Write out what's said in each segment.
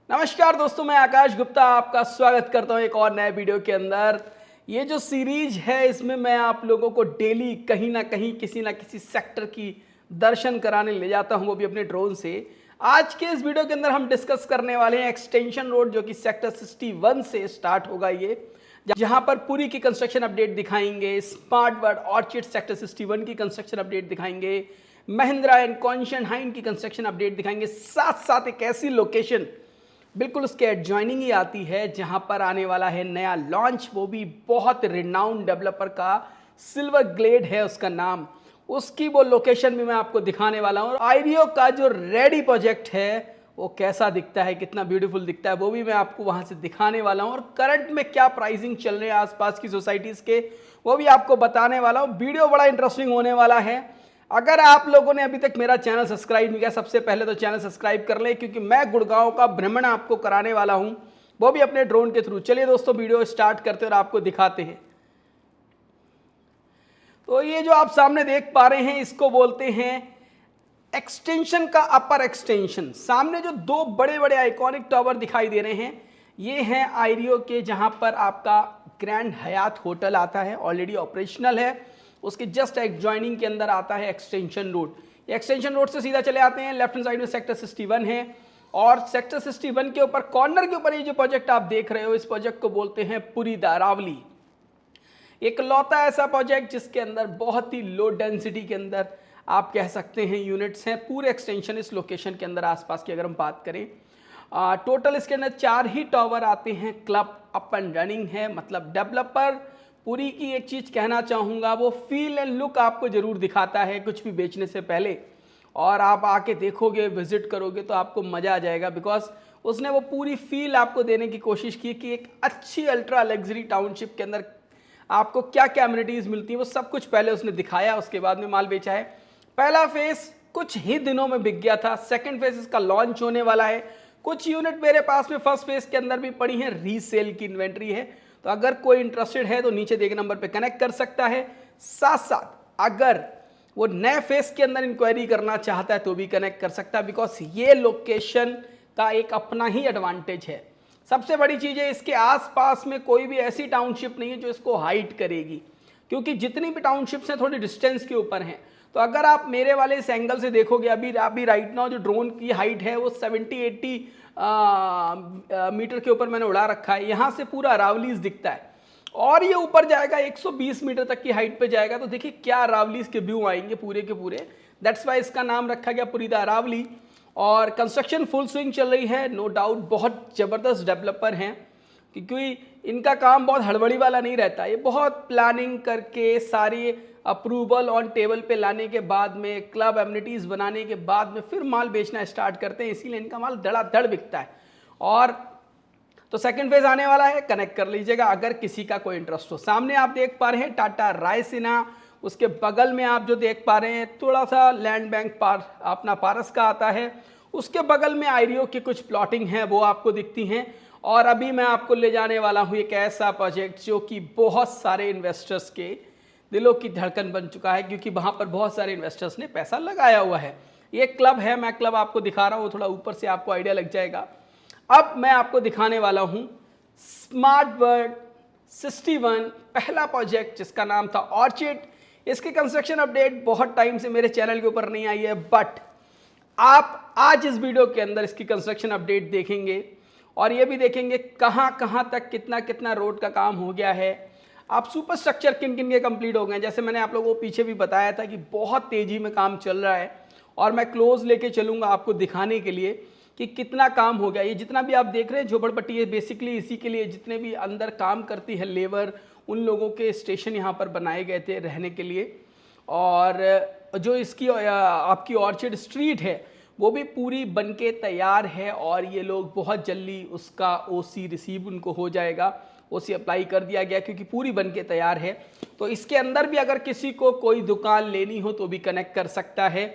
नमस्कार दोस्तों, मैं आकाश गुप्ता आपका स्वागत करता हूं एक और नए वीडियो के अंदर। ये जो सीरीज है इसमें मैं आप लोगों को डेली कहीं ना कहीं किसी ना किसी सेक्टर की दर्शन कराने ले जाता हूं, वो भी अपने ड्रोन से। आज के इस वीडियो के अंदर हम डिस्कस करने वाले हैं एक्सटेंशन रोड, जो कि सेक्टर 61 से स्टार्ट होगा। ये जहां पर पूरी की कंस्ट्रक्शन अपडेट दिखाएंगे, स्मार्ट वर्ल्ड ऑर्चिड सेक्टर 61 की कंस्ट्रक्शन अपडेट दिखाएंगे, महिंद्रा एंड कॉन्शनहाइन की कंस्ट्रक्शन अपडेट दिखाएंगे। साथ साथ एक ऐसी लोकेशन बिल्कुल उसके एडजॉइनिंग ही आती है जहां पर आने वाला है नया लॉन्च, वो भी बहुत रिनाउंड डेवलपर का, सिल्वर ग्लेड है उसका नाम। उसकी वो लोकेशन भी मैं आपको दिखाने वाला हूं। आईरियो का जो रेडी प्रोजेक्ट है वो कैसा दिखता है, कितना ब्यूटीफुल दिखता है, वो भी मैं आपको वहां से दिखाने वाला हूं। और करंट में क्या प्राइसिंग चल रहे हैं आसपास की सोसाइटीज के, वो भी आपको बताने वाला हूं। वीडियो बड़ा इंटरेस्टिंग होने वाला है। अगर आप लोगों ने अभी तक मेरा चैनल सब्सक्राइब नहीं किया, सबसे पहले तो चैनल सब्सक्राइब कर लें, क्योंकि मैं गुड़गांव का भ्रमण आपको कराने वाला हूं, वो भी अपने ड्रोन के थ्रू। चलिए दोस्तों, वीडियो स्टार्ट करते हैं और आपको दिखाते हैं। तो ये जो आप सामने देख पा रहे हैं, इसको बोलते हैं एक्सटेंशन का अपर एक्सटेंशन। सामने जो दो बड़े बड़े आइकॉनिक टावर दिखाई दे रहे हैं, ये हैं आईरियो के, जहां पर आपका ग्रैंड हयात होटल आता है, ऑलरेडी ऑपरेशनल है। उसके जस्ट एडजॉइनिंग के अंदर आता है एक्सटेंशन रोड। एक्सटेंशन रोड से सीधा चले आते हैं, लेफ्ट हैंड साइड में सेक्टर 61 है। और सेक्टर 61 के ऊपर कॉर्नर के ऊपर ये जो प्रोजेक्ट आप देख रहे हो, इस प्रोजेक्ट को बोलते हैं पुरी द अरावली। एक लौता ऐसा प्रोजेक्ट जिसके अंदर बहुत ही लो डेंसिटी के अंदर आप कह सकते हैं यूनिट्स हैं। पूरे एक्सटेंशन इस लोकेशन के अंदर आसपास की अगर हम बात करें, टोटल इसके अंदर 4 ही टावर आते हैं। क्लब अप एंड रनिंग है, मतलब डेवलपर पूरी की एक चीज कहना चाहूँगा, वो फील एंड लुक आपको जरूर दिखाता है कुछ भी बेचने से पहले। और आप आके देखोगे, विजिट करोगे तो आपको मज़ा आ जाएगा, बिकॉज उसने वो पूरी फील आपको देने की कोशिश की कि एक अच्छी अल्ट्रा लग्जरी टाउनशिप के अंदर आपको क्या क्या एमिनिटीज़ मिलती हैं, वो सब कुछ पहले उसने दिखाया, उसके बाद में माल बेचा है। पहला फेज़ कुछ ही दिनों में बिक गया था। सेकेंड फेज़ इसका लॉन्च होने वाला है। कुछ यूनिट मेरे पास में फर्स्ट फेज़ के अंदर भी पड़ी हैं, रीसेल की इन्वेंट्री है। तो अगर कोई इंटरेस्टेड है तो नीचे दिए गए नंबर पे कनेक्ट कर सकता है। साथ साथ अगर वो नए फेस के अंदर इंक्वायरी करना चाहता है तो भी कनेक्ट कर सकता है, बिकॉज ये लोकेशन का एक अपना ही एडवांटेज है। सबसे बड़ी चीज़ है, इसके आसपास में कोई भी ऐसी टाउनशिप नहीं है जो इसको हाइट करेगी, क्योंकि जितनी भी टाउनशिप्स हैं थोड़ी डिस्टेंस के ऊपर हैं। तो अगर आप मेरे वाले इस एंगल से देखोगे, अभी राइट नाउ जो ड्रोन की हाइट है वो 70-80 मीटर के ऊपर मैंने उड़ा रखा है। यहाँ से पूरा अरावलीज दिखता है, और ये ऊपर जाएगा 120 मीटर तक की हाइट पे जाएगा। तो देखिए क्या अरावलीज के व्यू आएंगे पूरे के पूरे। दैट्स वाई इसका नाम रखा गया पुरी द अरावली। और कंस्ट्रक्शन फुल स्विंग चल रही है, नो डाउट। बहुत ज़बरदस्त डेवलपर हैं, क्योंकि इनका काम बहुत हड़बड़ी वाला नहीं रहता। ये बहुत प्लानिंग करके सारी अप्रूवल ऑन टेबल पे लाने के बाद में, क्लब एमिनिटीज़ बनाने के बाद में फिर माल बेचना स्टार्ट करते हैं, इसीलिए इनका माल धड़ाधड़ बिकता है। और तो सेकंड फेज आने वाला है, कनेक्ट कर लीजिएगा अगर किसी का कोई इंटरेस्ट हो। सामने आप देख पा रहे हैं टाटा रायसीना, उसके बगल में आप जो देख पा रहे हैं थोड़ा सा लैंड बैंक अपना पारस का आता है, उसके बगल में आईरियो की कुछ प्लॉटिंग है वो आपको दिखती हैं। और अभी मैं आपको ले जाने वाला हूँ एक ऐसा प्रोजेक्ट जो कि बहुत सारे इन्वेस्टर्स के दिलों की धड़कन बन चुका है, क्योंकि वहाँ पर बहुत सारे इन्वेस्टर्स ने पैसा लगाया हुआ है। ये क्लब है, मैं क्लब आपको दिखा रहा हूँ, थोड़ा ऊपर से आपको आइडिया लग जाएगा। अब मैं आपको दिखाने वाला हूँ स्मार्ट वर्ल्ड 61, पहला प्रोजेक्ट जिसका नाम था ऑर्चिड। इसकी कंस्ट्रक्शन अपडेट बहुत टाइम से मेरे चैनल के ऊपर नहीं आई है, बट आप आज इस वीडियो के अंदर इसकी कंस्ट्रक्शन अपडेट देखेंगे और ये भी देखेंगे कहाँ कहाँ तक कितना कितना रोड का काम हो गया है। आप सुपर स्ट्रक्चर किन किन के कंप्लीट हो गए, जैसे मैंने आप लोगों को पीछे भी बताया था कि बहुत तेज़ी में काम चल रहा है, और मैं क्लोज लेके चलूँगा आपको दिखाने के लिए कि कितना काम हो गया। ये जितना भी आप देख रहे हैं झोपड़पट्टी, ये बेसिकली इसी के लिए, जितने भी अंदर काम करती है लेबर, उन लोगों के स्टेशन यहाँ पर बनाए गए थे रहने के लिए। और जो इसकी आपकी ऑर्चिड स्ट्रीट है वो भी पूरी बनके तैयार है, और ये लोग बहुत जल्दी उसका ओसी रिसीव उनको हो जाएगा, ओसी अप्लाई कर दिया गया, क्योंकि पूरी बनके तैयार है। तो इसके अंदर भी अगर किसी को कोई दुकान लेनी हो तो भी कनेक्ट कर सकता है,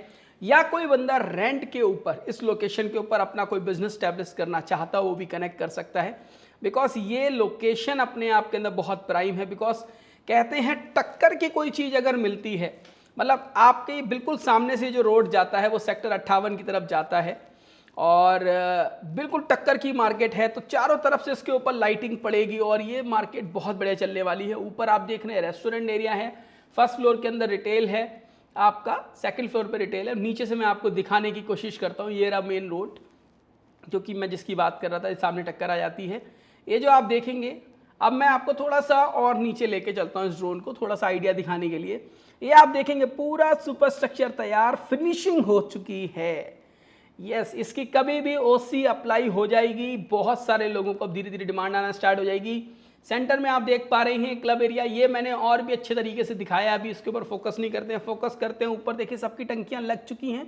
या कोई बंदा रेंट के ऊपर इस लोकेशन के ऊपर अपना कोई बिजनेस स्टैब्लिश करना चाहता हो वो भी कनेक्ट कर सकता है। बिकॉज ये लोकेशन अपने आप के अंदर बहुत प्राइम है। बिकॉज कहते हैं टक्कर की कोई चीज़ अगर मिलती है, मतलब आपके बिल्कुल सामने से जो रोड जाता है वो सेक्टर 58 की तरफ जाता है, और बिल्कुल टक्कर की मार्केट है, तो चारों तरफ से इसके ऊपर लाइटिंग पड़ेगी और ये मार्केट बहुत बढ़िया चलने वाली है। ऊपर आप देख रहे हैं रेस्टोरेंट एरिया है, फर्स्ट फ्लोर के अंदर रिटेल है आपका, सेकंड फ्लोर पे रिटेल है। नीचे से मैं आपको दिखाने की कोशिश करता हूँ, ये रहा मेन रोड जो कि मैं जिसकी बात कर रहा था, सामने टक्कर आ जाती है। ये जो आप देखेंगे, अब मैं आपको थोड़ा सा और नीचे लेके चलता हूँ इस ड्रोन को, थोड़ा सा आइडिया दिखाने के लिए। ये आप देखेंगे पूरा सुपर स्ट्रक्चर तैयार, फिनिशिंग हो चुकी है। यस, इसकी कभी भी ओसी अप्लाई हो जाएगी, बहुत सारे लोगों को अब धीरे धीरे डिमांड आना स्टार्ट हो जाएगी। सेंटर में आप देख पा रहे हैं क्लब एरिया, ये मैंने और भी अच्छे तरीके से दिखाया, अभी इसके ऊपर फोकस नहीं करते हैं, फोकस करते हैं ऊपर। देखिए सबकी टंकियां लग चुकी हैं,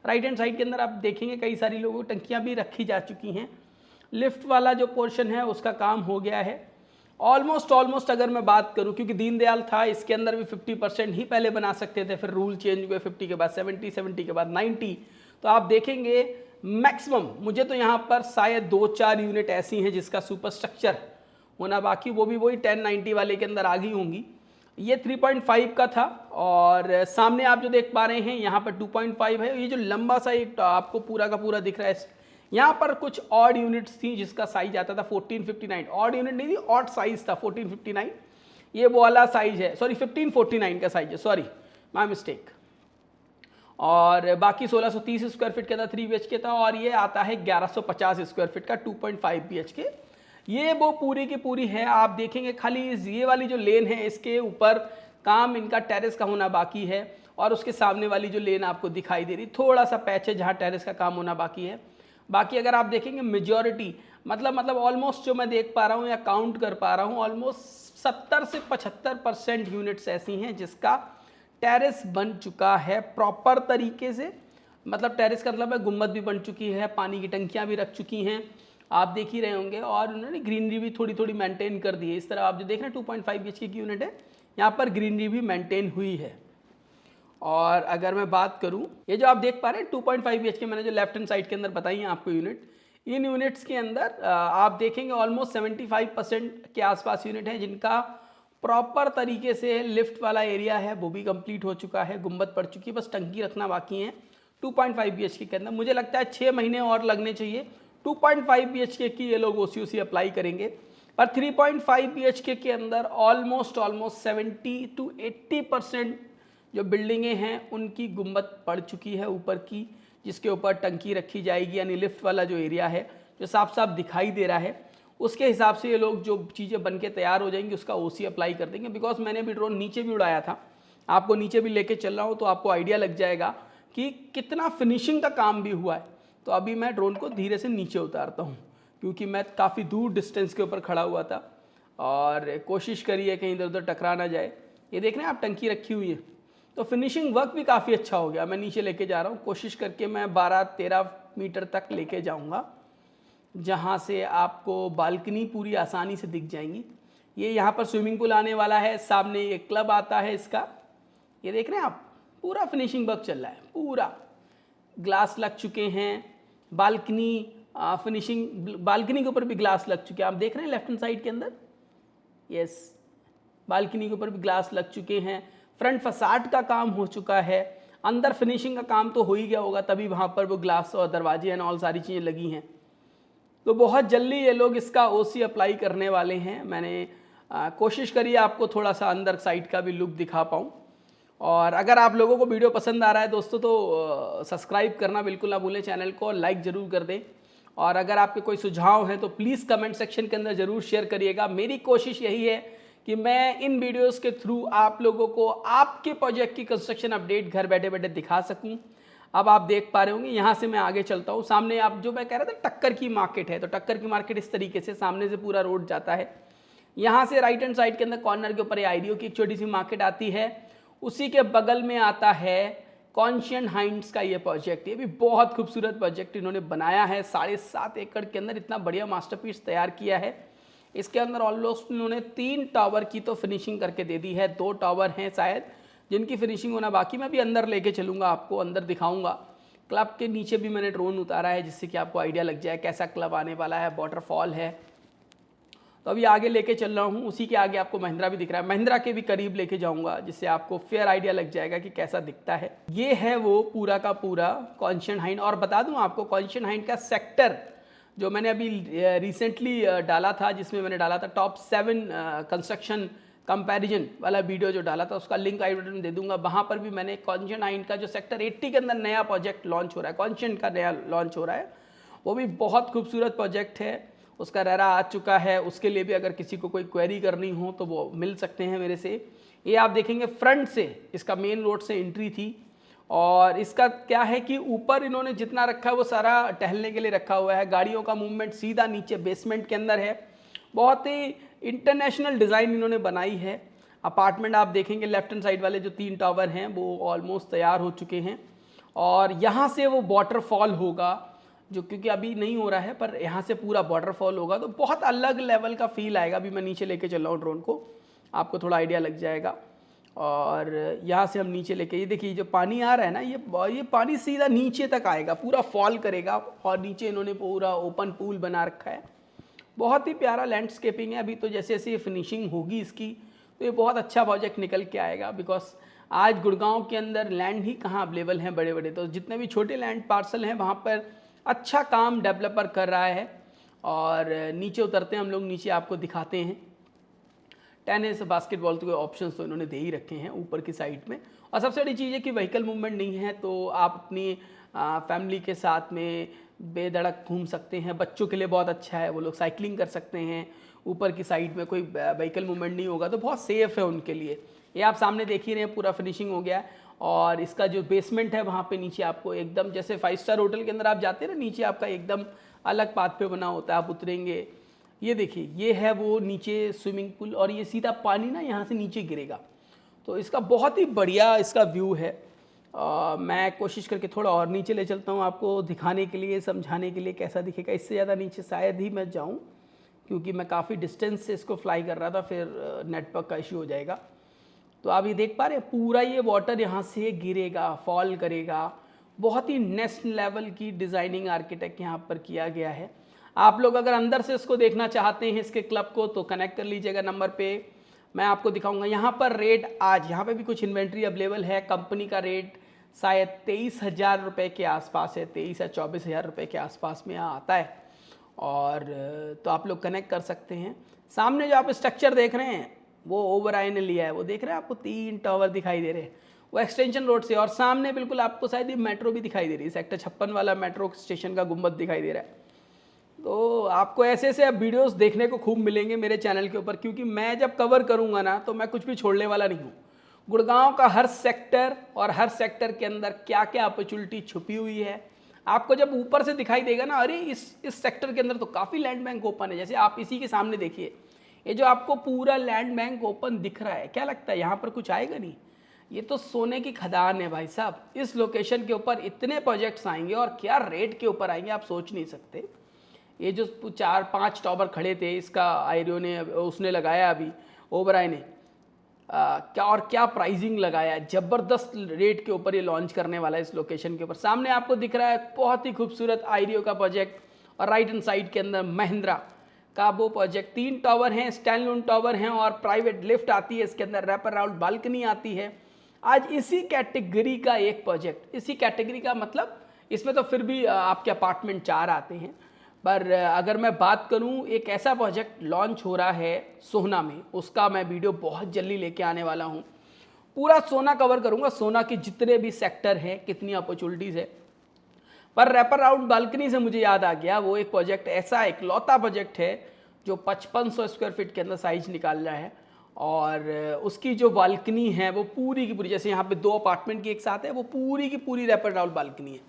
राइट हैंड साइड के अंदर आप देखेंगे कई सारी लोगों की टंकियां भी रखी जा चुकी हैं। लिफ्ट वाला जो पोर्शन है उसका काम हो गया है ऑलमोस्ट। अगर मैं बात करूं, क्योंकि दीनदयाल था, इसके अंदर भी 50% ही पहले बना सकते थे, फिर रूल चेंज हुए, 50 के बाद 70 के बाद 90। तो आप देखेंगे मैक्सिमम, मुझे तो यहाँ पर शायद 2-4 यूनिट ऐसी हैं जिसका सुपर स्ट्रक्चर होना बाकी, वो भी वही 1090 वाले के अंदर आ गई होंगी। ये 3.5 का था और सामने आप जो देख पा रहे हैं यहाँ पर 2.5 है। ये जो लंबा सा एक आपको पूरा का पूरा दिख रहा है, यहाँ पर कुछ ऑड यूनिट्स थी जिसका साइज आता था 1459। ऑड यूनिट नहीं थी, ऑड साइज था 1459, ये वो वाला साइज है, सॉरी 1549 का साइज है, सॉरी माय मिस्टेक। और बाकी 1630 स्क्वायर फीट का था, 3 BHK था, और ये आता है 1150 स्क्वायर फीट का 2.5 BHK। ये वो पूरी की पूरी है। आप देखेंगे खाली ये वाली जो लेन है इसके ऊपर काम इनका टेरेस का होना बाकी है, और उसके सामने वाली जो लेन आपको दिखाई दे रही थोड़ा सा पैच है जहाँ टेरेस का काम होना बाकी है। बाकी अगर आप देखेंगे मेजॉरिटी मतलब ऑलमोस्ट जो मैं देख पा रहा हूँ या काउंट कर पा रहा हूँ, ऑलमोस्ट 70 से 75% यूनिट्स ऐसी हैं जिसका टेरेस बन चुका है प्रॉपर तरीके से। मतलब टेरेस का मतलब है गुम्बद भी बन चुकी है, पानी की टंकियाँ भी रख चुकी हैं, आप देख ही रहे होंगे, और उन्होंने ग्रीनरी भी थोड़ी थोड़ी मेंटेन कर दी है। इस तरह आप जो देख रहे हैं 2.5 BHK की यूनिट है, यहाँ पर ग्रीनरी भी मेंटेन हुई है। और अगर मैं बात करूं, ये जो आप देख पा रहे हैं 2.5 BHK मैंने जो लेफ्ट हैंड साइड के अंदर बताई है आपको यूनिट, इन यूनिट्स के अंदर आप देखेंगे ऑलमोस्ट 75% के आसपास यूनिट है जिनका प्रॉपर तरीके से लिफ्ट वाला एरिया है वो भी कंप्लीट हो चुका है, गुंबद पड़ चुकी है, बस टंकी रखना बाकी है 2.5 BHK के अंदर। मुझे लगता है 6 महीने और लगने चाहिए, 2.5 BHK की ये लोग OC अप्लाई करेंगे। पर 3.5 BHK के अंदर ऑलमोस्ट 70 to 80% जो बिल्डिंगें हैं उनकी गुंबद पड़ चुकी है ऊपर की, जिसके ऊपर टंकी रखी जाएगी, यानी लिफ्ट वाला जो एरिया है जो साफ साफ दिखाई दे रहा है, उसके हिसाब से ये लोग जो चीज़ें बन के तैयार हो जाएंगी उसका OC अप्लाई कर देंगे। बिकॉज मैंने भी ड्रोन नीचे भी उड़ाया था, आपको नीचे भी लेके चल रहा हूँ तो आपको आइडिया लग जाएगा कि कितना फिनिशिंग का काम भी हुआ है। तो अभी मैं ड्रोन को धीरे से नीचे उतारता हूँ क्योंकि मैं काफ़ी दूर डिस्टेंस के ऊपर खड़ा हुआ था और कोशिश करिए कहीं इधर उधर टकरा ना जाए। ये देख रहे हैं आप, टंकी रखी हुई है, तो फिनिशिंग वर्क भी काफ़ी अच्छा हो गया। मैं नीचे लेके जा रहा हूँ, कोशिश करके मैं 12-13 मीटर तक लेके जाऊँगा जहाँ से आपको बालकनी पूरी आसानी से दिख जाएंगी। ये यहाँ पर स्विमिंग पूल आने वाला है, सामने ये क्लब आता है इसका, ये देख रहे हैं आप, पूरा फिनिशिंग वर्क चल रहा है, पूरा ग्लास लग चुके हैं, बालकनी फिनिशिंग, बालकनी के ऊपर भी ग्लास लग चुके हैं, आप देख रहे हैं लेफ्ट हैंड साइड के अंदर, यस बालकनी के ऊपर भी ग्लास लग चुके हैं। फ्रंट फसाड का काम हो चुका है, अंदर फिनिशिंग का काम तो हो ही गया होगा तभी वहाँ पर वो ग्लास और दरवाजे एंड ऑल सारी चीज़ें लगी हैं। तो बहुत जल्दी ये लोग इसका OC अप्लाई करने वाले हैं। मैंने कोशिश करी आपको थोड़ा सा अंदर साइड का भी लुक दिखा पाऊँ। और अगर आप लोगों को वीडियो पसंद आ रहा है दोस्तों तो सब्सक्राइब करना बिल्कुल ना भूलें, चैनल को लाइक ज़रूर कर दें, और अगर आपके कोई सुझाव हैं तो प्लीज़ कमेंट सेक्शन के अंदर ज़रूर शेयर करिएगा। मेरी कोशिश यही है कि मैं इन वीडियोस के थ्रू आप लोगों को आपके प्रोजेक्ट की कंस्ट्रक्शन अपडेट घर बैठे बैठे दिखा सकूं। अब आप देख पा रहे होंगे, यहाँ से मैं आगे चलता हूँ, सामने आप जो मैं कह रहा था टक्कर की मार्केट है, तो टक्कर की मार्केट इस तरीके से सामने से पूरा रोड जाता है, यहाँ से राइट हैंड साइड के अंदर कॉर्नर के ऊपर आईडियो की एक छोटी सी मार्केट आती है, उसी के बगल में आता है कॉन्शियन हाइट्स का ये प्रोजेक्ट। ये भी बहुत खूबसूरत प्रोजेक्ट इन्होंने बनाया है, 7.5 एकड़ के अंदर इतना बढ़िया मास्टरपीस तैयार किया है। इसके अंदर ऑलमोस्ट उन्होंने 3 टावर की तो फिनिशिंग करके दे दी है, 2 टावर हैं शायद जिनकी फिनिशिंग होना बाकी। मैं भी अंदर लेके चलूँगा, आपको अंदर दिखाऊंगा। क्लब के नीचे भी मैंने ड्रोन उतारा है जिससे कि आपको आइडिया लग जाए कैसा क्लब आने वाला है। वाटरफॉल है, तो अभी आगे लेके चल रहा हूँ, उसी के आगे आपको महिंद्रा भी दिख रहा है, महिंद्रा के भी करीब लेके जाऊँगा जिससे आपको फेयर आइडिया लग जाएगा कि कैसा दिखता है। ये है वो पूरा का पूरा कॉन्शियन और बता दूँ आपको कॉन्शियन का सेक्टर जो मैंने अभी रिसेंटली डाला था, जिसमें मैंने डाला था टॉप 7 कंस्ट्रक्शन कंपैरिजन वाला वीडियो जो डाला था, उसका लिंक आई बटन में दे दूंगा। वहाँ पर भी मैंने कॉन्शियन का जो सेक्टर 80 के अंदर नया प्रोजेक्ट लॉन्च हो रहा है, कॉन्शियन का नया लॉन्च हो रहा है, वो भी बहुत खूबसूरत प्रोजेक्ट है। उसका रेरा आ चुका है, उसके लिए भी अगर किसी को कोई क्वेरी करनी हो तो वो मिल सकते हैं मेरे से। ये आप देखेंगे फ्रंट से इसका मेन रोड से एंट्री थी, और इसका क्या है कि ऊपर इन्होंने जितना रखा है वो सारा टहलने के लिए रखा हुआ है। गाड़ियों का मूवमेंट सीधा नीचे बेसमेंट के अंदर है। बहुत ही इंटरनेशनल डिज़ाइन इन्होंने बनाई है। अपार्टमेंट आप देखेंगे लेफ्ट हैंड साइड वाले जो 3 टावर हैं वो ऑलमोस्ट तैयार हो चुके हैं, और यहाँ से वो वाटरफॉल होगा जो क्योंकि अभी नहीं हो रहा है, पर यहाँ से पूरा वाटरफॉल होगा तो बहुत अलग लेवल का फील आएगा। अभी मैं नीचे लेके चल रहा हूँ ड्रोन को, आपको थोड़ा आइडिया लग जाएगा। और यहाँ से हम नीचे लेके, ये देखिए जो पानी आ रहा है ना, ये पानी सीधा नीचे तक आएगा, पूरा फॉल करेगा, और नीचे इन्होंने पूरा ओपन पूल बना रखा है। बहुत ही प्यारा लैंडस्केपिंग है। अभी तो जैसे जैसे ये फिनिशिंग होगी इसकी तो ये बहुत अच्छा प्रोजेक्ट निकल के आएगा, बिकॉज आज गुड़गांव के अंदर लैंड ही कहाँ अवेलेबल हैं बड़े बड़े, तो जितने भी छोटे लैंड पार्सल हैं वहाँ पर अच्छा काम डेवलपर कर रहा है। और नीचे उतरते हैं हम लोग, नीचे आपको दिखाते हैं। टेनिस बास्केटबॉल के ऑप्शंस तो इन्होंने दे ही रखे हैं ऊपर की साइड में। और सबसे बड़ी चीज़ है कि व्हीकल मूवमेंट नहीं है, तो आप अपनी फैमिली के साथ में बेधड़क घूम सकते हैं। बच्चों के लिए बहुत अच्छा है, वो लोग साइकिलिंग कर सकते हैं। ऊपर की साइड में कोई व्हीकल मूवमेंट नहीं होगा तो बहुत सेफ़ है उनके लिए। ये आप सामने देख ही रहे हैं, पूरा फिनिशिंग हो गया है। और इसका जो बेसमेंट है वहाँ पे नीचे आपको एकदम जैसे 5 स्टार होटल के अंदर आप जाते हैं ना, नीचे आपका एकदम अलग पाथ पे बना होता है, आप उतरेंगे। ये देखिए ये है वो नीचे स्विमिंग पूल, और ये सीधा पानी ना यहाँ से नीचे गिरेगा, तो इसका बहुत ही बढ़िया इसका व्यू है। मैं कोशिश करके थोड़ा और नीचे ले चलता हूँ आपको दिखाने के लिए, समझाने के लिए कैसा दिखेगा। इससे ज़्यादा नीचे शायद ही मैं जाऊँ, क्योंकि मैं काफ़ी डिस्टेंस से इसको फ्लाई कर रहा था, फिर नेटवर्क का इश्यू हो जाएगा। तो आप ये देख पा रहे हैं पूरा ये वाटर यहाँ से गिरेगा, फॉल करेगा। बहुत ही नेक्स्ट लेवल की डिज़ाइनिंग आर्किटेक्ट यहाँ पर किया गया है। आप लोग अगर अंदर से इसको देखना चाहते हैं इसके क्लब को, तो कनेक्ट कर लीजिएगा नंबर पे, मैं आपको दिखाऊंगा। यहाँ पर रेट आज यहाँ पे भी कुछ इन्वेंट्री अवेलेबल है। कंपनी का रेट शायद 23,000 रुपये के आसपास है, 23 या 24,000 रुपये के आसपास में यहाँ आता है। और तो आप लोग कनेक्ट कर सकते हैं। सामने जो आप स्ट्रक्चर देख रहे हैं वो ओबेरॉय ने लिया है, वो देख रहे हैं आपको 3 टावर दिखाई दे रहे हैं, वो एक्सटेंशन रोड से। और सामने बिल्कुल आपको शायद ये मेट्रो भी दिखाई दे रही है, सेक्टर 56 वाला मेट्रो स्टेशन का गुंबद दिखाई दे रहा है। तो आपको ऐसे ऐसे अब वीडियोस देखने को खूब मिलेंगे मेरे चैनल के ऊपर, क्योंकि मैं जब कवर करूंगा ना तो मैं कुछ भी छोड़ने वाला नहीं हूँ। गुड़गांव का हर सेक्टर और हर सेक्टर के अंदर क्या क्या अपॉर्चुनिटी छुपी हुई है आपको जब ऊपर से दिखाई देगा ना, अरे इस सेक्टर के अंदर तो काफ़ी लैंड बैंक ओपन है। जैसे आप इसी के सामने देखिए, ये जो आपको पूरा लैंड बैंक ओपन दिख रहा है, क्या लगता है यहाँ पर कुछ आएगा नहीं? ये तो सोने की खदान है भाई साहब। इस लोकेशन के ऊपर इतने प्रोजेक्ट्स आएंगे और क्या रेट के ऊपर आएंगे आप सोच नहीं सकते। ये जो 4-5 टावर खड़े थे, इसका आयरियो ने उसने लगाया अभी ओबेरॉय ने, क्या प्राइसिंग लगाया, ज़बरदस्त रेट के ऊपर ये लॉन्च करने वाला है इस लोकेशन के ऊपर। सामने आपको दिख रहा है बहुत ही खूबसूरत आयरियो का प्रोजेक्ट, और राइट हैंड साइड के अंदर महिंद्रा का वो प्रोजेक्ट। 3 टावर हैं, स्टैंडअलोन टावर हैं, और प्राइवेट लिफ्ट आती है इसके अंदर, रैपर राउंड बालकनी आती है। आज इसी कैटेगरी का एक प्रोजेक्ट, इसी कैटेगरी का मतलब इसमें तो फिर भी आपके अपार्टमेंट 4 आते हैं, पर अगर मैं बात करूं एक ऐसा प्रोजेक्ट लॉन्च हो रहा है सोहना में, उसका मैं वीडियो बहुत जल्दी लेके आने वाला हूं। पूरा सोना कवर करूंगा, सोना के जितने भी सेक्टर हैं, कितनी अपॉर्चुनिटीज़ है। पर रैपर राउंड बालकनी से मुझे याद आ गया, वो एक प्रोजेक्ट ऐसा इकलौता प्रोजेक्ट है जो 5500 स्क्वायर फीट के अंदर साइज निकाल रहा है, और उसकी जो बालकनी है वो पूरी की पूरी, जैसे यहाँ पे 2 अपार्टमेंट की एक साथ है, वो पूरी की पूरी रैपर राउंड बालकनी है।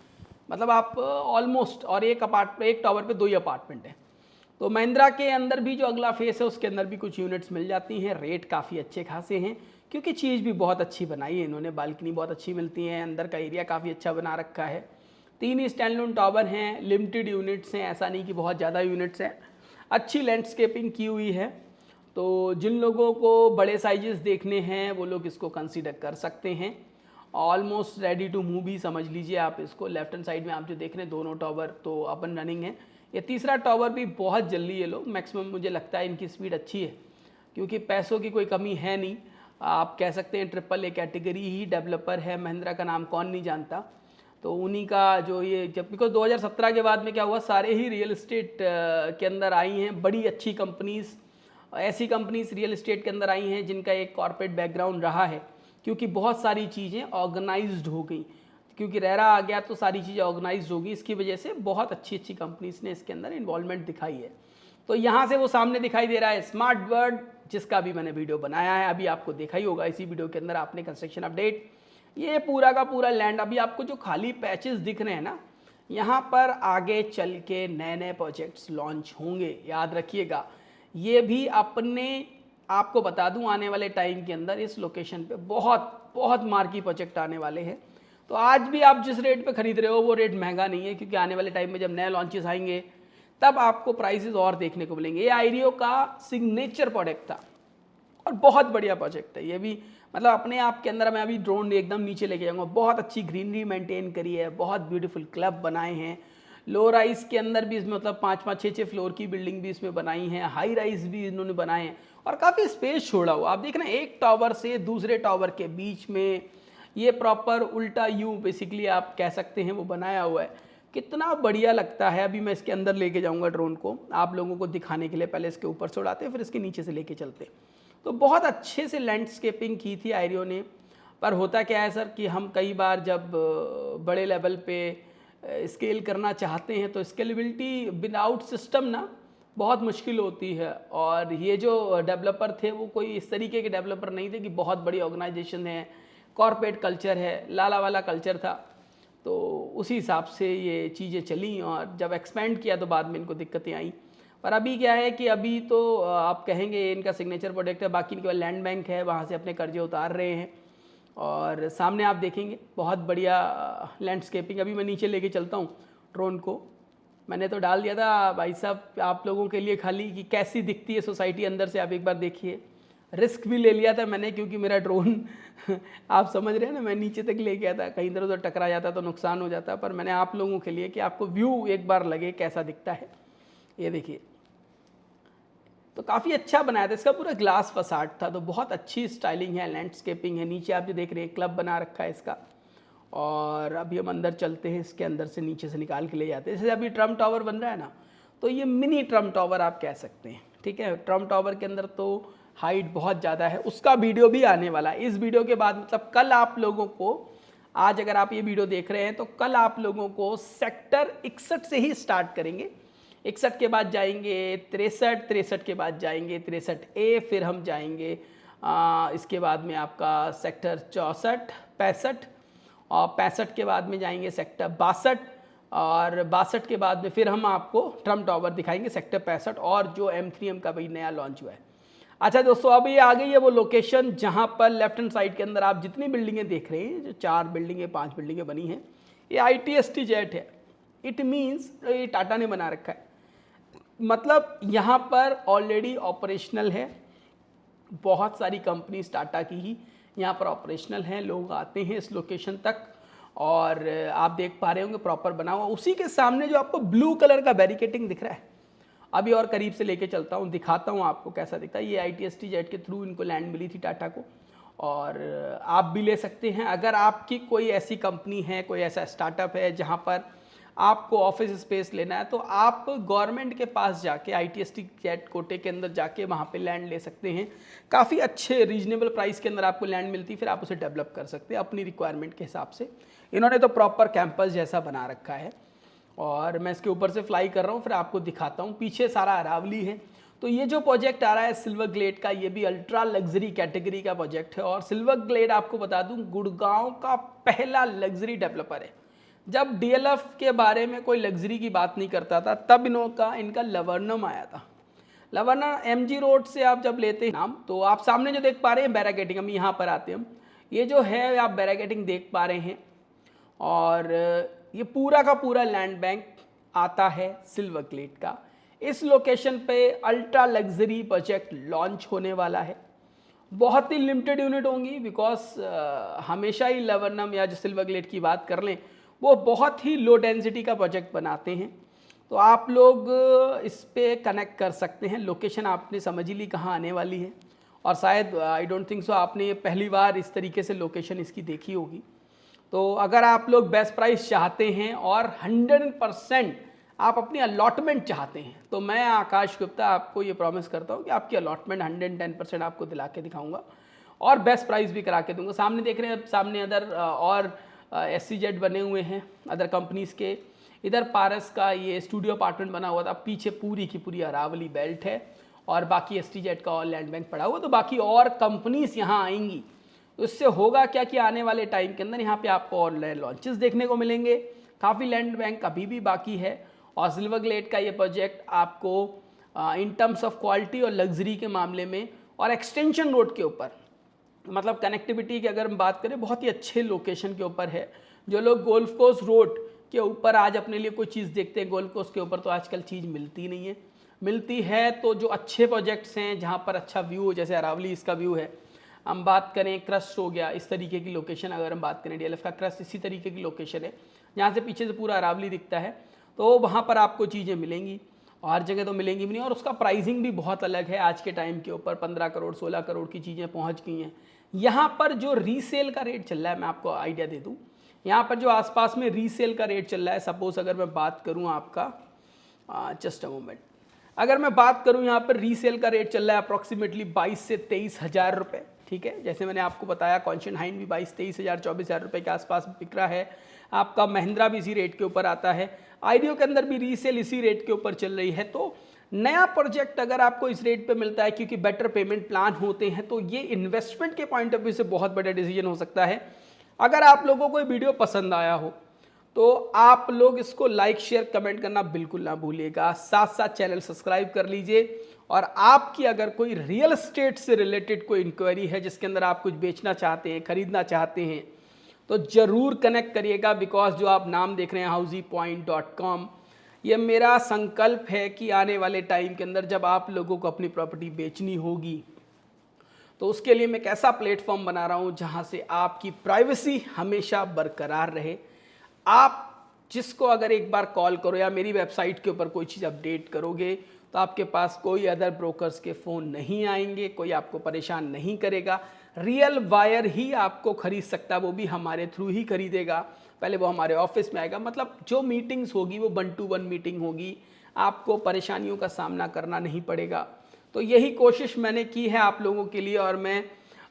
मतलब आप ऑलमोस्ट, और एक टावर पे 2 ही अपार्टमेंट है। तो महिंद्रा के अंदर भी जो अगला फेस है उसके अंदर भी कुछ यूनिट्स मिल जाती हैं। रेट काफ़ी अच्छे खासे हैं, क्योंकि चीज़ भी बहुत अच्छी बनाई है इन्होंने, बालकनी बहुत अच्छी मिलती है, अंदर का एरिया काफ़ी अच्छा बना रखा है। 3 ही स्टैंडअलोन टावर हैं, लिमिटेड यूनिट्स हैं, ऐसा नहीं कि बहुत ज़्यादा यूनिट्स हैं। अच्छी लैंडस्केपिंग की हुई है, तो जिन लोगों को बड़े साइजेस देखने हैं वो लोग इसको कंसीडर कर सकते हैं। ऑलमोस्ट रेडी टू मूव भी समझ लीजिए आप इसको। लेफ्ट हैंड साइड में आप जो देख रहे हैं दोनों टावर तो अप एंड रनिंग है। ये तीसरा टावर भी बहुत जल्दी ये लोग, मैक्सिमम मुझे लगता है इनकी स्पीड अच्छी है क्योंकि पैसों की कोई कमी है नहीं। आप कह सकते हैं AAA कैटेगरी ही डेवलपर है, महिंद्रा का नाम कौन नहीं जानता। तो उन्हीं का जो ये जब बिकॉज 2017 के बाद में क्या हुआ, सारे ही रियल इस्टेट के अंदर आई हैं बड़ी अच्छी कंपनीज, ऐसी कंपनीज रियल इस्टेट के अंदर आई हैं जिनका एक कॉर्पोरेट बैकग्राउंड रहा है, क्योंकि बहुत सारी चीज़ें ऑर्गेनाइज्ड हो गई, क्योंकि रेरा आ गया तो सारी चीज़ें ऑर्गेनाइज्ड होगी, इसकी वजह से बहुत अच्छी अच्छी कंपनीज ने इसके अंदर इन्वॉल्वमेंट दिखाई है। तो यहाँ से वो सामने दिखाई दे रहा है स्मार्ट वर्ड, जिसका भी मैंने वीडियो बनाया है, अभी आपको देखा ही होगा इसी वीडियो के अंदर आपने, कंस्ट्रक्शन अपडेट। ये पूरा का पूरा लैंड, अभी आपको जो खाली पैचेस दिख रहे हैं ना, यहाँ पर आगे चल के नए नए प्रोजेक्ट्स लॉन्च होंगे, याद रखिएगा। ये भी अपने आपको बता दूं आने वाले टाइम के अंदर इस लोकेशन पे बहुत बहुत मार्की प्रोजेक्ट आने वाले हैं। तो आज भी आप जिस रेट पे खरीद रहे हो वो रेट महंगा नहीं है, क्योंकि आने वाले टाइम में जब नए लॉन्चेस आएंगे तब आपको प्राइसेस और देखने को मिलेंगे। ये आईरियो का सिग्नेचर प्रोडक्ट था और बहुत बढ़िया प्रोजेक्ट है ये भी, मतलब अपने आप के अंदर। मैं अभी ड्रोन एकदम नीचे लेके जाऊँगा, बहुत अच्छी ग्रीनरी मेंटेन करी है, बहुत ब्यूटीफुल क्लब बनाए हैं, लो राइज के अंदर भी इसमें मतलब 5-5, 6-6 फ्लोर की बिल्डिंग भी इसमें बनाई है, हाई राइज भी इन्होंने बनाए हैं और काफ़ी स्पेस छोड़ा हुआ। आप देख रहे हैं एक टावर से दूसरे टावर के बीच में ये प्रॉपर उल्टा यूं बेसिकली आप कह सकते हैं वो बनाया हुआ है, कितना बढ़िया लगता है। अभी मैं इसके अंदर लेके जाऊंगा ड्रोन को आप लोगों को दिखाने के लिए, पहले इसके ऊपर से उड़ाते हैं फिर इसके नीचे से लेके चलते। तो बहुत अच्छे से लैंडस्केपिंग की थी आईरियो ने। पर होता क्या है सर कि हम कई बार जब बड़े लेवल पे स्केल करना चाहते हैं तो स्केलेबिलिटी विदाउट सिस्टम ना बहुत मुश्किल होती है। और ये जो डेवलपर थे वो कोई इस तरीके के डेवलपर नहीं थे कि बहुत बड़ी ऑर्गेनाइजेशन है, कॉर्पोरेट कल्चर है, लाला वाला कल्चर था। तो उसी हिसाब से ये चीज़ें चली और जब एक्सपेंड किया तो बाद में इनको दिक्कतें आई। पर अभी क्या है कि अभी तो आप कहेंगे इनका सिग्नेचर प्रोडक्ट है, बाकी इनके पास लैंड बैंक है, वहाँ से अपने कर्जे उतार रहे हैं। और सामने आप देखेंगे बहुत बढ़िया लैंडस्केपिंग। अभी मैं नीचे लेके चलता हूँ ड्रोन को, मैंने तो डाल दिया था भाई साहब आप लोगों के लिए खाली कि कैसी दिखती है सोसाइटी अंदर से, आप एक बार देखिए। रिस्क भी ले लिया था मैंने क्योंकि मेरा ड्रोन आप समझ रहे हैं ना, मैं नीचे तक ले गया था, कहीं इधर उधर टकरा जाता तो नुकसान हो जाता। पर मैंने आप लोगों के लिए कि आपको व्यू एक बार लगे कैसा दिखता है। ये देखिए तो काफ़ी अच्छा बनाया था, इसका पूरा ग्लास फसाड था, तो बहुत अच्छी स्टाइलिंग है, लैंडस्केपिंग है। नीचे आप जो देख रहे हैं क्लब बना रखा है इसका। और अभी हम अंदर चलते हैं, इसके अंदर से नीचे से निकाल के ले जाते हैं। जैसे अभी ट्रम्प टावर बन रहा है ना, तो ये मिनी ट्रम्प टावर आप कह सकते हैं, ठीक है। ट्रम्प टावर के अंदर तो हाइट बहुत ज़्यादा है, उसका वीडियो भी आने वाला है इस वीडियो के बाद। मतलब कल आप लोगों को, आज अगर आप ये वीडियो देख रहे हैं तो कल आप लोगों को सेक्टर 61 से ही स्टार्ट करेंगे। 61 के बाद जाएंगे 63, 63 के बाद जाएंगे 63A, फिर हम जाएंगे इसके बाद में आपका सेक्टर 64, 65 और 65 के बाद में जाएंगे सेक्टर 62 और 62 के बाद में फिर हम आपको ट्रम्प टावर दिखाएंगे सेक्टर 65 और जो M3M का भाई नया लॉन्च हुआ है। अच्छा दोस्तों, अब ये आ गई है वो लोकेशन जहाँ पर लेफ्ट हैंड साइड के अंदर आप जितनी बिल्डिंगें देख रहे हैं, जो 4 बिल्डिंगें 5 बिल्डिंगें बनी हैं, ये ITST जेट है। इट मीन्स ये टाटा ने बना रखा है, मतलब यहाँ पर ऑलरेडी ऑपरेशनल है। बहुत सारी कंपनीज टाटा की ही यहाँ पर ऑपरेशनल हैं, लोग आते हैं इस लोकेशन तक और आप देख पा रहे होंगे प्रॉपर बना हुआ। उसी के सामने जो आपको ब्लू कलर का बैरिकेटिंग दिख रहा है, अभी और करीब से लेके चलता हूँ, दिखाता हूँ आपको कैसा दिखता है। ये ITST जेट के थ्रू इनको लैंड मिली थी टाटा को, और आप भी ले सकते हैं। अगर आपकी कोई ऐसी कंपनी है, कोई ऐसा स्टार्टअप है जहाँ पर आपको ऑफिस स्पेस लेना है, तो आप गवर्नमेंट के पास जाके ITST जेट कोटे के अंदर जाके वहाँ पे लैंड ले सकते हैं। काफ़ी अच्छे रीजनेबल प्राइस के अंदर आपको लैंड मिलती, फिर आप उसे डेवलप कर सकते हैं अपनी रिक्वायरमेंट के हिसाब से। इन्होंने तो प्रॉपर कैंपस जैसा बना रखा है और मैं इसके ऊपर से फ्लाई कर रहा हूँ, फिर आपको दिखाता हूँ। पीछे सारा अरावली है। तो ये जो प्रोजेक्ट आ रहा है सिल्वर ग्लेड का, ये भी अल्ट्रा लग्जरी कैटेगरी का प्रोजेक्ट है। और सिल्वर ग्लेड आपको बता दूं गुड़गांव का पहला लग्जरी डेवलपर है। जब DLF के बारे में कोई लग्जरी की बात नहीं करता था, तब इनका लवर्नम आया था। लवर्नम MG रोड से आप जब लेते हैं नाम, तो आप सामने जो देख पा रहे हैं बैरागेटिंग, हम यहाँ पर आते हैं, हम ये जो है आप बैरागेटिंग देख पा रहे हैं। और ये पूरा का पूरा लैंड बैंक आता है सिल्वर ग्लेड का। इस लोकेशन पे अल्ट्रा लग्जरी प्रोजेक्ट लॉन्च होने वाला है। बहुत ही लिमिटेड यूनिट होंगी, बिकॉज हमेशा ही लवर्नम या जो सिल्वर ग्लेड की बात कर लें, वो बहुत ही लो डेंसिटी का प्रोजेक्ट बनाते हैं। तो आप लोग इस पे कनेक्ट कर सकते हैं। लोकेशन आपने समझ ही ली कहाँ आने वाली है, और शायद आई डोंट थिंक सो आपने पहली बार इस तरीके से लोकेशन इसकी देखी होगी। तो अगर आप लोग बेस्ट प्राइस चाहते हैं और 100% आप अपनी अलॉटमेंट चाहते हैं, तो मैं आकाश गुप्ता आपको ये प्रॉमिस करता हूँ कि आपकी अलॉटमेंट 110% आपको दिला के दिखाऊंगा और बेस्ट प्राइस भी करा के दूंगा। सामने देख रहे हैं, सामने अदर और SCZ बने हुए हैं अदर कंपनीज़ के। इधर पारस का ये स्टूडियो अपार्टमेंट बना हुआ था, पीछे पूरी की पूरी अरावली बेल्ट है और बाकी STZ का और लैंड बैंक पड़ा हुआ। तो बाकी और कंपनीज यहाँ आएंगी, तो इससे होगा क्या कि आने वाले टाइम के अंदर यहाँ पे आपको और नए लॉन्चेस देखने को मिलेंगे। काफ़ी लैंड बैंक अभी भी बाकी है और सिल्वर ग्लेड का ये प्रोजेक्ट आपको इन टर्म्स ऑफ क्वालिटी और लग्जरी के मामले में और एक्सटेंशन रोड के ऊपर, मतलब कनेक्टिविटी की अगर हम बात करें, बहुत ही अच्छे लोकेशन के ऊपर है। जो लोग गोल्फ कोर्स रोड के ऊपर आज अपने लिए कोई चीज़ देखते हैं, गोल्फ कोर्स के ऊपर तो आजकल चीज़ मिलती नहीं है। मिलती है तो जो अच्छे प्रोजेक्ट्स हैं जहाँ पर अच्छा व्यू हो, जैसे अरावली इसका व्यू है, हम बात करें क्रस्ट हो गया, इस तरीके की लोकेशन अगर हम बात करें, DLF का क्रस्ट इसी तरीके की लोकेशन है जहाँ से पीछे से पूरा अरावली दिखता है। तो वहाँ पर आपको चीज़ें मिलेंगी, और जगह तो मिलेंगी भी नहीं, और उसका प्राइसिंग भी बहुत अलग है। आज के टाइम के ऊपर 15 करोड़ 16 करोड़ की चीज़ें पहुँच गई हैं। यहाँ पर जो रीसेल का रेट चल रहा है, मैं आपको आइडिया दे दूँ, यहाँ पर जो आसपास में रीसेल का रेट चल रहा है, सपोज अगर मैं बात करूँ आपका, जस्ट अ मोमेंट, अगर मैं बात करूँ यहाँ पर रीसेल का रेट चल रहा है अप्रॉक्सीमेटली 22 से 23 हज़ार रुपये। ठीक है, जैसे मैंने आपको बताया कॉन्शियन हाइन भी 22-23 हज़ार 24 हज़ार रुपये के आसपास बिक रहा है। आपका महिंद्रा भी इसी रेट के ऊपर आता है, आइडियो के अंदर भी रीसेल इसी रेट के ऊपर चल रही है। तो नया प्रोजेक्ट अगर आपको इस रेट पे मिलता है क्योंकि बेटर पेमेंट प्लान होते हैं, तो ये इन्वेस्टमेंट के पॉइंट ऑफ व्यू से बहुत बड़ा डिसीजन हो सकता है। अगर आप लोगों को ये वीडियो पसंद आया हो तो आप लोग इसको लाइक शेयर कमेंट करना बिल्कुल ना भूलिएगा, साथ साथ चैनल सब्सक्राइब कर लीजिए। और आपकी अगर कोई रियल एस्टेट से रिलेटेड कोई इंक्वायरी है जिसके अंदर आप कुछ बेचना चाहते हैं, खरीदना चाहते हैं, तो ज़रूर कनेक्ट करिएगा। बिकॉज जो आप नाम देख रहे हैं housypoint.com, ये मेरा संकल्प है कि आने वाले टाइम के अंदर जब आप लोगों को अपनी प्रॉपर्टी बेचनी होगी, तो उसके लिए मैं एक ऐसा प्लेटफॉर्म बना रहा हूँ जहाँ से आपकी प्राइवेसी हमेशा बरकरार रहे। आप जिसको अगर एक बार कॉल करो या मेरी वेबसाइट के ऊपर कोई चीज़ अपडेट करोगे, तो आपके पास कोई अदर ब्रोकर्स के फ़ोन नहीं आएंगे, कोई आपको परेशान नहीं करेगा। रियल बायर ही आपको खरीद सकता है, वो भी हमारे थ्रू ही खरीदेगा। पहले वो हमारे ऑफिस में आएगा, मतलब जो मीटिंग्स होगी वो 1 to 1 मीटिंग होगी, आपको परेशानियों का सामना करना नहीं पड़ेगा। तो यही कोशिश मैंने की है आप लोगों के लिए, और मैं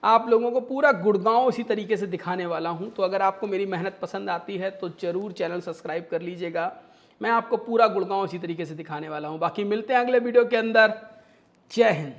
आप लोगों को पूरा गुड़गांव इसी तरीके से दिखाने वाला हूं। तो अगर आपको मेरी मेहनत पसंद आती है तो ज़रूर चैनल सब्सक्राइब कर लीजिएगा। मैं आपको पूरा गुड़गांव इसी तरीके से दिखाने वाला हूं। बाकी मिलते हैं अगले वीडियो के अंदर। जय हिंद।